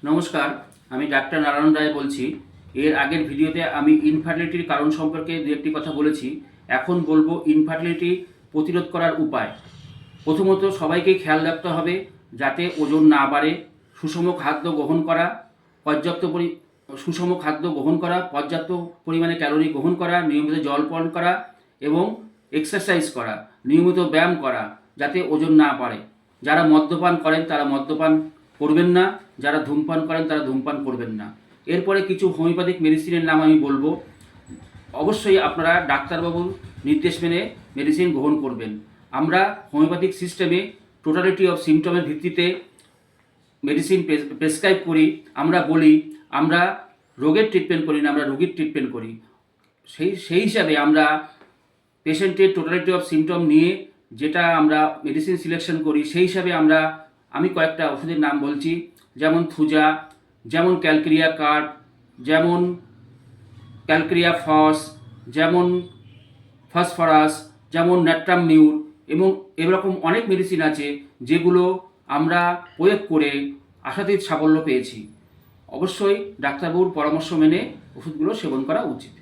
নমস্কার, আমি ডাক্তার নারায়ণ রায় বলছি। এর আগের ভিডিওতে আমি ইনফার্টিলিটির কারণ সম্পর্কে দু একটি কথা বলেছি। এখন বলবো ইনফার্টিলিটি প্রতিরোধ করার উপায়। প্রথমত সবাইকে খেয়াল রাখতে হবে যাতে ওজন না বাড়ে। সুষম খাদ্য গ্রহণ করা, পর্যাপ্ত সুষম খাদ্য গ্রহণ করা, পর্যাপ্ত পরিমাণে ক্যালোরি গ্রহণ করা, নিয়মিত জল পান করা এবং এক্সারসাইজ করা, নিয়মিত ব্যায়াম করা, যাতে ওজন না বাড়ে। যারা মদ্যপান করেন তারা মদ্যপান করবেন না, যারা ধূমপান করেন তারা ধূমপান করবেন না। এরপরে কিছু হোমিওপ্যাথিক মেডিসিনের নাম আমি বলবো। অবশ্যই আপনারা ডাক্তারবাবুর নির্দেশ মেনে মেডিসিন গ্রহণ করবেন। আমরা হোমিওপ্যাথিক সিস্টেমে টোটালিটি অফ সিমটমের ভিত্তিতে মেডিসিন প্রেসক্রাইব করি। আমরা বলি আমরা রোগের ট্রিটমেন্ট করি না, আমরা রোগীর ট্রিটমেন্ট করি। সেই হিসাবে আমরা পেশেন্টের টোটালিটি অফ সিমটম নিয়ে যেটা আমরা মেডিসিন সিলেকশন করি, সেই হিসাবে আমি কয়েকটা ওষুধের নাম বলছি, যেমন থুজা, যেমন ক্যালকেরিয়া কার্ড, যেমন ক্যালকেরিয়া ফস, যেমন ফসফরাস, যেমন ন্যাট্রাম মিউর এবং এরকম অনেক মেডিসিন আছে যেগুলো আমরা প্রয়োগ করে আশাতীত সাফল্য পেয়েছি। অবশ্যই ডাক্তারবাবুর পরামর্শ মেনে ওষুধগুলো সেবন করা উচিত।